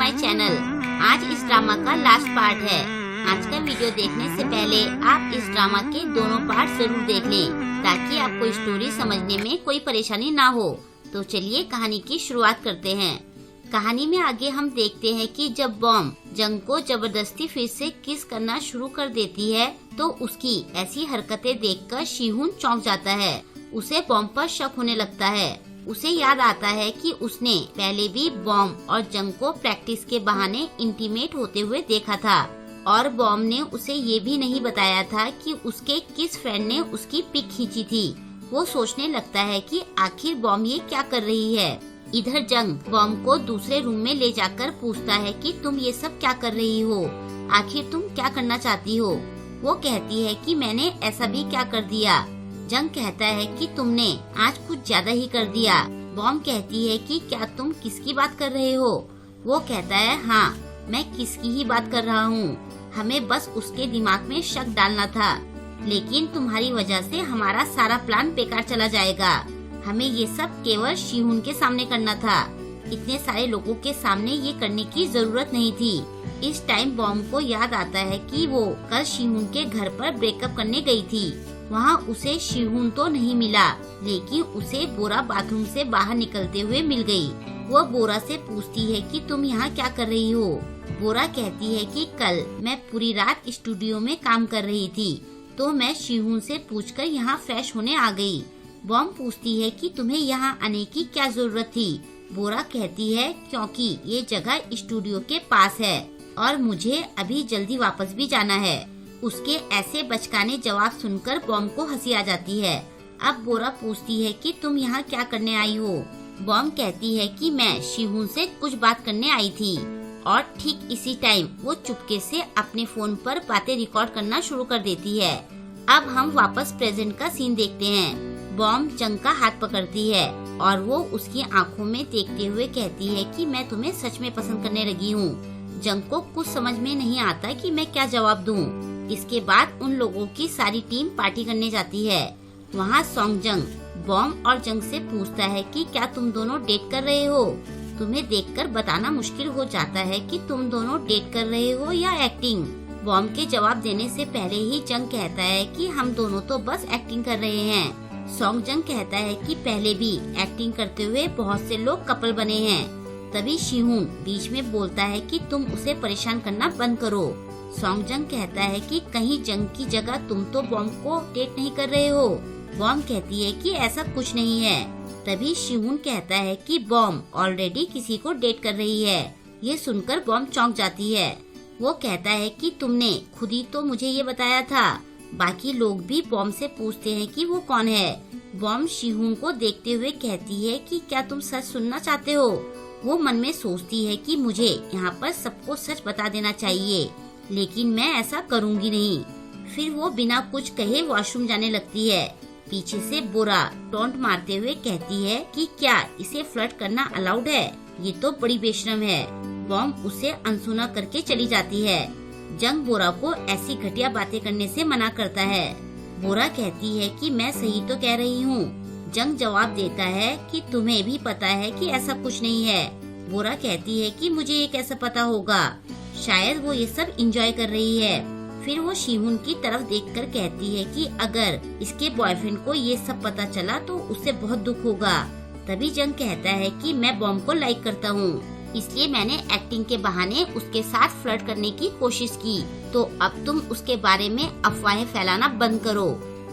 My channel. आज इस drama का लास्ट पार्ट है। आज का वीडियो देखने से पहले आप इस ड्रामा के दोनों पार्ट जरूर देख लें ताकि आपको स्टोरी समझने में कोई परेशानी ना हो। तो चलिए कहानी की शुरुआत करते हैं। कहानी में आगे हम देखते हैं कि जब बॉम जंग को जबरदस्ती फिर से किस करना शुरू कर देती है तो उसकी ऐसी हरकतें देखकर शिहून चौंक जाता है। उसे बॉम पर शक होने लगता है। उसे याद आता है कि उसने पहले भी बॉम और जंग को प्रैक्टिस के बहाने इंटीमेट होते हुए देखा था और बॉम ने उसे ये भी नहीं बताया था कि उसके किस फ्रेंड ने उसकी पिक खींची थी। वो सोचने लगता है कि आखिर बॉम ये क्या कर रही है। इधर जंग बॉम को दूसरे रूम में ले जाकर पूछता है कि तुम ये सब क्या कर रही हो, आखिर तुम क्या करना चाहती हो। वो कहती है कि मैंने ऐसा भी क्या कर दिया। जंग कहता है कि तुमने आज कुछ ज्यादा ही कर दिया। बॉम कहती है कि क्या तुम किसकी बात कर रहे हो। वो कहता है हाँ, मैं किसकी ही बात कर रहा हूँ। हमें बस उसके दिमाग में शक डालना था, लेकिन तुम्हारी वजह से हमारा सारा प्लान बेकार चला जाएगा। हमें ये सब केवल शिहून के सामने करना था। इतने सारे लोगों के सामने ये करने की जरूरत नहीं थी। इस टाइम बॉम को याद आता है कि वो कल शिहून के घर पर ब्रेकअप करने गई थी। वहाँ उसे शिहून तो नहीं मिला, लेकिन उसे बोरा बाथरूम से बाहर निकलते हुए मिल गई। वो बोरा से पूछती है कि तुम यहाँ क्या कर रही हो। बोरा कहती है कि कल मैं पूरी रात स्टूडियो में काम कर रही थी, तो मैं शिहून से पूछकर यहाँ फ्रेश होने आ गई। बॉम पूछती है कि तुम्हें यहाँ आने की क्या जरूरत थी। बोरा कहती है क्योंकि ये जगह स्टूडियो के पास है और मुझे अभी जल्दी वापस भी जाना है। उसके ऐसे बचकाने जवाब सुनकर बॉम को हंसी आ जाती है। अब बोरा पूछती है कि तुम यहाँ क्या करने आई हो। बॉम कहती है कि मैं शिहून से कुछ बात करने आई थी और ठीक इसी टाइम वो चुपके से अपने फोन पर बातें रिकॉर्ड करना शुरू कर देती है। अब हम वापस प्रेजेंट का सीन देखते हैं। बॉम जंग का हाथ पकड़ती है और वो उसकी आंखों में देखते हुए कहती है कि मैं तुम्हें सच में पसंद करने लगी हूँ। जंग को कुछ समझ में नहीं आता कि मैं क्या जवाब दूँ। इसके बाद उन लोगों की सारी टीम पार्टी करने जाती है। वहाँ सॉन्गजंग बॉम और जंग से पूछता है कि क्या तुम दोनों डेट कर रहे हो। तुम्हें देखकर बताना मुश्किल हो जाता है कि तुम दोनों डेट कर रहे हो या एक्टिंग। बॉम के जवाब देने से पहले ही जंग कहता है कि हम दोनों तो बस एक्टिंग कर रहे हैं। सॉन्गजंग कहता है कि पहले भी एक्टिंग करते हुए बहुत से लोग कपल बने हैं। तभी शिहून बीच में बोलता है कि तुम उसे परेशान करना बंद करो। सॉन्गजंग कहता है कि कहीं जंग की जगह तुम तो बॉम को डेट नहीं कर रहे हो। बॉम कहती है कि ऐसा कुछ नहीं है। तभी शिहून कहता है कि बॉम ऑलरेडी किसी को डेट कर रही है। ये सुनकर बॉम चौंक जाती है। वो कहता है कि तुमने खुद ही तो मुझे ये बताया था। बाकी लोग भी बॉम से पूछते हैं कि वो कौन है। बॉम शिहून को देखते हुए कहती है कि क्या तुम सच सुनना चाहते हो। वो मन में सोचती है कि मुझे यहाँ पर सबको सच बता देना चाहिए, लेकिन मैं ऐसा करूँगी नहीं। फिर वो बिना कुछ कहे वॉशरूम जाने लगती है। पीछे से बोरा टोंट मारते हुए कहती है कि क्या इसे फ्लर्ट करना अलाउड है, ये तो बड़ी बेशरम है। बॉम उसे अनसुना करके चली जाती है। जंग बोरा को ऐसी घटिया बातें करने से मना करता है। बोरा कहती है कि मैं सही तो कह रही हूँ। जंग जवाब देता है कि तुम्हें भी पता है कि ऐसा कुछ नहीं है। बोरा कहती है कि मुझे ये कैसे पता होगा, शायद वो ये सब एंजॉय कर रही है। फिर वो शिहून की तरफ देखकर कहती है कि अगर इसके बॉयफ्रेंड को ये सब पता चला तो उसे बहुत दुख होगा। तभी जंग कहता है कि मैं बॉम को लाइक करता हूँ, इसलिए मैंने एक्टिंग के बहाने उसके साथ फ्लर्ट करने की कोशिश की। तो अब तुम उसके बारे में अफवाहें फैलाना बंद करो।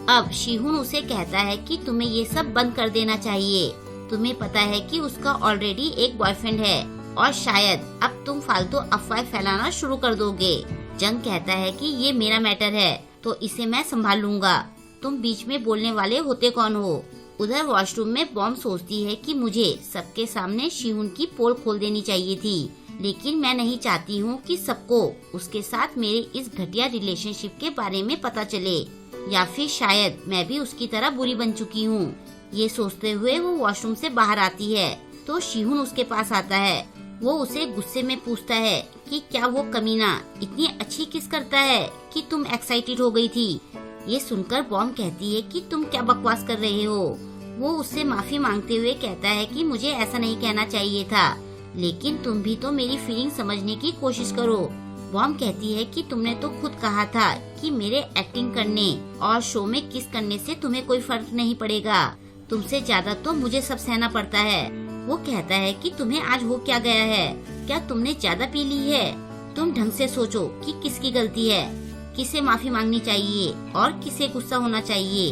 अब शिहून उसे कहता है कि तुम्हें ये सब बंद कर देना चाहिए। तुम्हें पता है कि उसका ऑलरेडी एक बॉयफ्रेंड है और शायद अब तुम फालतू अफवाह फैलाना शुरू कर दोगे। जंग कहता है कि ये मेरा मैटर है तो इसे मैं संभाल लूंगा। तुम बीच में बोलने वाले होते कौन हो। उधर वॉशरूम में बॉम सोचती है कि मुझे सबके सामने शिहून की पोल खोल देनी चाहिए थी, लेकिन मैं नहीं चाहती हूँ कि सबको उसके साथ मेरे इस घटिया रिलेशनशिप के बारे में पता चले, या फिर शायद मैं भी उसकी तरह बुरी बन चुकी हूँ। ये सोचते हुए वो वॉशरूम से बाहर आती है तो शिहून उसके पास आता है। वो उसे गुस्से में पूछता है कि क्या वो कमीना इतनी अच्छी किस करता है कि तुम एक्साइटेड हो गई थी। ये सुनकर बॉम कहती है कि तुम क्या बकवास कर रहे हो। वो उससे माफी मांगते हुए कहता है कि मुझे ऐसा नहीं कहना चाहिए था, लेकिन तुम भी तो मेरी फीलिंग समझने की कोशिश करो। बॉम कहती है कि तुमने तो खुद कहा था कि मेरे एक्टिंग करने और शो में किस करने से तुम्हें कोई फर्क नहीं पड़ेगा। तुमसे ज्यादा तो मुझे सब सहना पड़ता है। वो कहता है कि तुम्हें आज हो क्या गया है? क्या तुमने ज्यादा पी ली है? तुम ढंग से सोचो कि किसकी गलती है, किसे माफी मांगनी चाहिए और किसे गुस्सा होना चाहिए।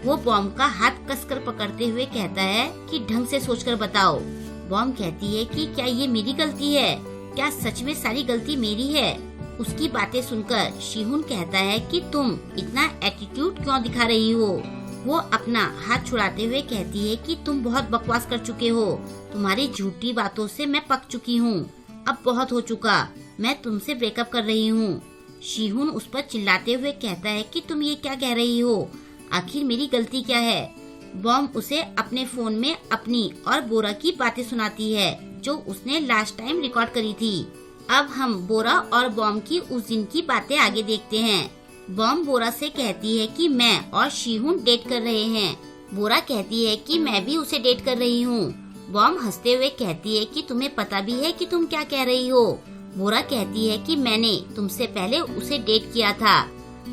वो बॉम का हाथ कसकर पकड़ते हुए कहता है कि ढंग से सोचकर बताओ। बॉम कहती है कि क्या ये मेरी गलती है? क्या सच में सारी गलती मेरी है? उसकी बातें सुनकर शिहुन कहता है कि तुम इतना एटीट्यूड क्यों दिखा रही हो? वो अपना हाथ छुड़ाते हुए कहती है कि तुम बहुत बकवास कर चुके हो। तुम्हारी झूठी बातों से मैं पक चुकी हूँ। अब बहुत हो चुका, मैं तुमसे ब्रेकअप कर रही हूँ। शिहुन उस पर चिल्लाते हुए कहता है कि तुम ये क्या कह रही हो? आखिर मेरी गलती क्या है? बॉम उसे अपने फोन में अपनी और बोरा की बातें सुनाती है जो उसने लास्ट टाइम रिकॉर्ड करी थी। अब हम बोरा और बॉम की उस दिन की बातें आगे देखते हैं। बॉम बोरा से कहती है कि मैं और शिहुन डेट कर रहे हैं। बोरा कहती है कि मैं भी उसे डेट कर रही हूँ। बॉम हंसते हुए कहती है कि तुम्हें पता भी है कि तुम क्या कह रही हो? बोरा कहती है कि मैंने तुमसे पहले उसे डेट किया था।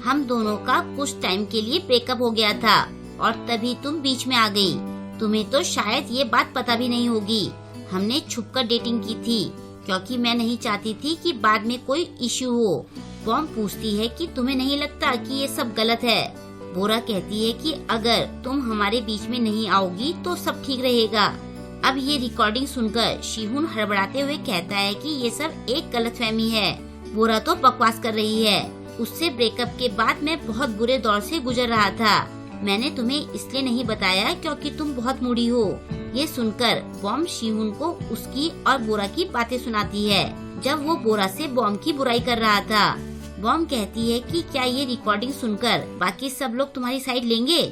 हम दोनों का कुछ टाइम के लिए ब्रेकअप हो गया था और तभी तुम बीच में आ गई। तुम्हें तो शायद ये बात पता भी नहीं होगी। हमने छुपकर डेटिंग की थी क्योंकि मैं नहीं चाहती थी कि बाद में कोई इश्यू हो। बॉम पूछती है कि तुम्हें नहीं लगता कि ये सब गलत है? बोरा कहती है कि अगर तुम हमारे बीच में नहीं आओगी तो सब ठीक रहेगा। अब ये रिकॉर्डिंग सुनकर शिहुन हड़बड़ाते हुए कहता है कि ये सब एक गलतफहमी है। बोरा तो बकवास कर रही है। उससे ब्रेकअप के बाद मैं बहुत बुरे दौर से गुजर रहा था। मैंने तुम्हें इसलिए नहीं बताया क्योंकि तुम बहुत मूडी हो। ये सुनकर बॉम शिहुन को उसकी और बोरा की बातें सुनाती है जब वो बोरा से बॉम की बुराई कर रहा था। बॉम कहती है कि क्या ये रिकॉर्डिंग सुनकर बाकी सब लोग तुम्हारी साइड लेंगे?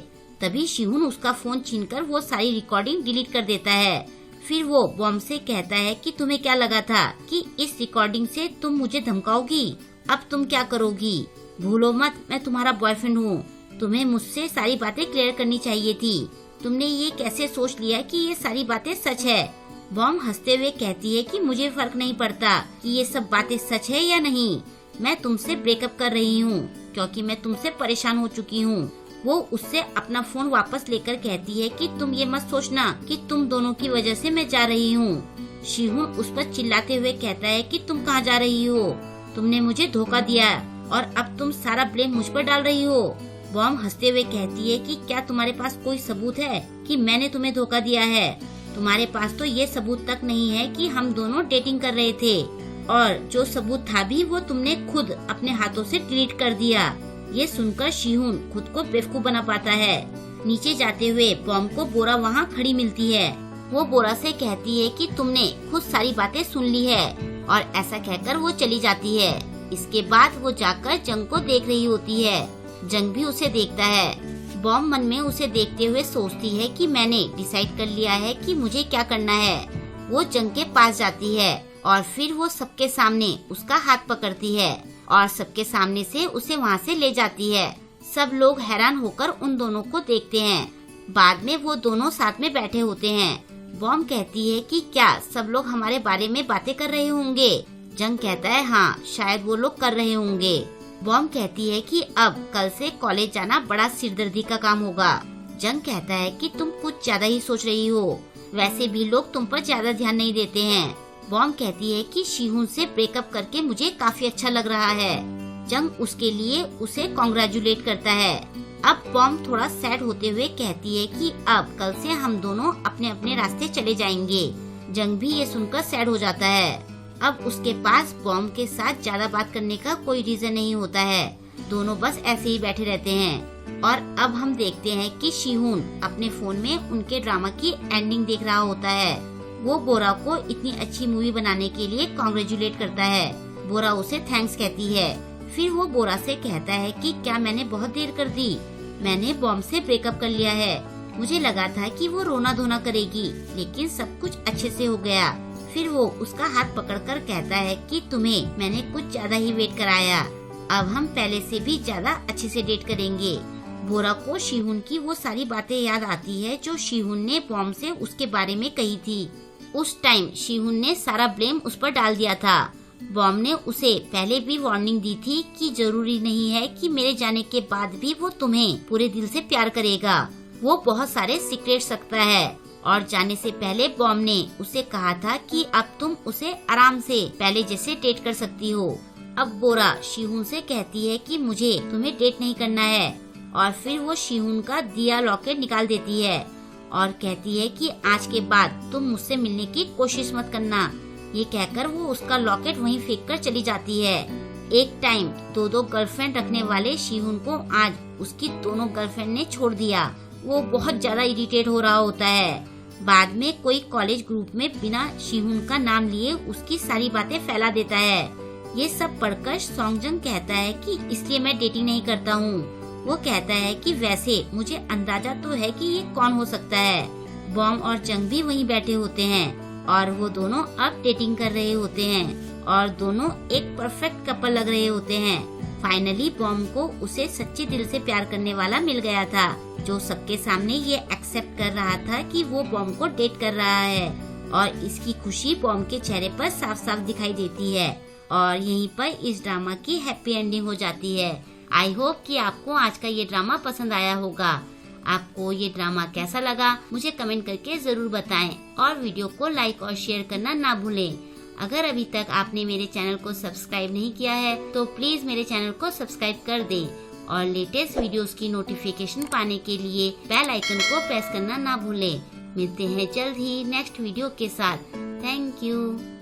तभी शिहुन उसका फोन छीनकर वो सारी रिकॉर्डिंग डिलीट कर देता है। फिर वो बॉम से कहता है कि तुम्हें क्या लगा था कि इस रिकॉर्डिंग से तुम मुझे धमकाओगी? अब तुम क्या करोगी? भूलो मत, मैं तुम्हारा बॉयफ्रेंड हूँ। तुम्हें मुझसे सारी बातें क्लियर करनी चाहिए थी। तुमने ये कैसे सोच लिया कि ये सारी बातें सच है? बॉम हंसते हुए कहती है कि मुझे फर्क नहीं पड़ता कि ये सब बातें सच है या नहीं। मैं तुमसे ब्रेकअप कर रही हूँ क्योंकि मैं तुमसे परेशान हो चुकी हूँ। वो उससे अपना फोन वापस लेकर कहती है कि तुम ये मत सोचना कि तुम दोनों की वजह से मैं जा रही हूँ। शिहुन उस पर चिल्लाते हुए कहता है कि तुम कहाँ जा रही हो? तुमने मुझे धोखा दिया और अब तुम सारा ब्लेम मुझ पर डाल रही हो। बॉम हंसते हुए कहती है कि क्या तुम्हारे पास कोई सबूत है कि मैंने तुम्हें धोखा दिया है? तुम्हारे पास तो ये सबूत तक नहीं है कि हम दोनों डेटिंग कर रहे थे, और जो सबूत था भी वो तुमने खुद अपने हाथों से डिलीट कर दिया। ये सुनकर शिहुन खुद को बेवकूफ बना पाता है। नीचे जाते हुए बॉम को बोरा वहाँ खड़ी मिलती है। वो बोरा से कहती है कि तुमने खुद सारी बातें सुन ली है, और ऐसा कहकर वो चली जाती है। इसके बाद वो जाकर जंग को देख रही होती है। जंग भी उसे देखता है। बॉम मन में उसे देखते हुए सोचती है कि मैंने डिसाइड कर लिया है कि मुझे क्या करना है। वो जंग के पास जाती है और फिर वो सबके सामने उसका हाथ पकड़ती है और सबके सामने से उसे वहाँ से ले जाती है। सब लोग हैरान होकर उन दोनों को देखते हैं। बाद में वो दोनों साथ में बैठे होते हैं। बॉम कहती है कि क्या सब लोग हमारे बारे में बातें कर रहे होंगे? जंग कहता है हाँ, शायद वो लोग कर रहे होंगे। बॉम कहती है कि अब कल से कॉलेज जाना बड़ा सिरदर्दी का काम होगा। जंग कहता है कि तुम कुछ ज्यादा ही सोच रही हो, वैसे भी लोग तुम पर ज्यादा ध्यान नहीं देते हैं। बॉम कहती है कि शिहुन से ब्रेकअप करके मुझे काफी अच्छा लग रहा है। जंग उसके लिए उसे कॉन्ग्रेचुलेट करता है। अब बॉम थोड़ा सैड होते हुए कहती है कि अब कल से हम दोनों अपने अपने रास्ते चले जाएंगे। जंग भी ये सुनकर सैड हो जाता है। अब उसके पास बॉम के साथ ज्यादा बात करने का कोई रीजन नहीं होता है। दोनों बस ऐसे ही बैठे रहते हैं। और अब हम देखते हैं कि शिहुन अपने फोन में उनके ड्रामा की एंडिंग देख रहा होता है। वो बोरा को इतनी अच्छी मूवी बनाने के लिए कॉन्ग्रेचुलेट करता है। बोरा उसे थैंक्स कहती है। फिर वो बोरा से कहता है कि क्या मैंने बहुत देर कर दी? मैंने बॉम से ब्रेकअप कर लिया है। मुझे लगा था कि वो रोना धोना करेगी, लेकिन सब कुछ अच्छे से हो गया। फिर वो उसका हाथ पकड़कर कहता है कि तुम्हें मैंने कुछ ज्यादा ही वेट कराया। अब हम पहले से भी ज्यादा अच्छे से डेट करेंगे। बोरा को शिहुन की वो सारी बातें याद आती है जो शिहुन ने बॉम से उसके बारे में कही थी। उस टाइम शिहुन ने सारा ब्लेम उस पर डाल दिया था। बॉम ने उसे पहले भी वार्निंग दी थी कि जरूरी नहीं है कि मेरे जाने के बाद भी वो तुम्हें पूरे दिल से प्यार करेगा। वो बहुत सारे सीक्रेट्स रखता है और जाने से पहले बॉम ने उसे कहा था कि अब तुम उसे आराम से पहले जैसे डेट कर सकती हो। अब बोरा शिहुन से कहती है कि मुझे तुम्हें डेट नहीं करना है और फिर वो शिहुन का दिया लॉकेट निकाल देती है और कहती है कि आज के बाद तुम मुझसे मिलने की कोशिश मत करना। ये कहकर वो उसका लॉकेट वहीं फेंक कर चली जाती है। एक टाइम दो गर्लफ्रेंड रखने वाले शिहुन को आज उसकी दोनों गर्लफ्रेंड ने छोड़ दिया। वो बहुत ज्यादा इरिटेट हो रहा होता है। बाद में कोई कॉलेज ग्रुप में बिना शिहुन का नाम लिए उसकी सारी बातें फैला देता है। ये सब पढ़कर सॉन्गजंग कहता है कि इसलिए मैं डेटिंग नहीं करता हूँ। वो कहता है कि वैसे मुझे अंदाजा तो है कि ये कौन हो सकता है। बॉम और जंग भी वहीं बैठे होते हैं और वो दोनों अब डेटिंग कर रहे होते हैं और दोनों एक परफेक्ट कपल लग रहे होते हैं। फाइनली बॉम को उसे सच्चे दिल से प्यार करने वाला मिल गया था, जो सबके सामने ये एक्सेप्ट कर रहा था कि वो बॉम को डेट कर रहा है और इसकी खुशी बॉम के चेहरे पर साफ साफ दिखाई देती है। और यहीं पर इस ड्रामा की हैप्पी एंडिंग हो जाती है। आई होप कि आपको आज का ये ड्रामा पसंद आया होगा। आपको ये ड्रामा कैसा लगा मुझे कमेंट करके जरूर बताएं और वीडियो को लाइक और शेयर करना ना भूलें। अगर अभी तक आपने मेरे चैनल को सब्सक्राइब नहीं किया है तो प्लीज मेरे चैनल को सब्सक्राइब कर दें और लेटेस्ट वीडियोस की नोटिफिकेशन पाने के लिए बेल आइकन को प्रेस करना ना भूलें। मिलते हैं जल्द ही नेक्स्ट वीडियो के साथ। Thank you.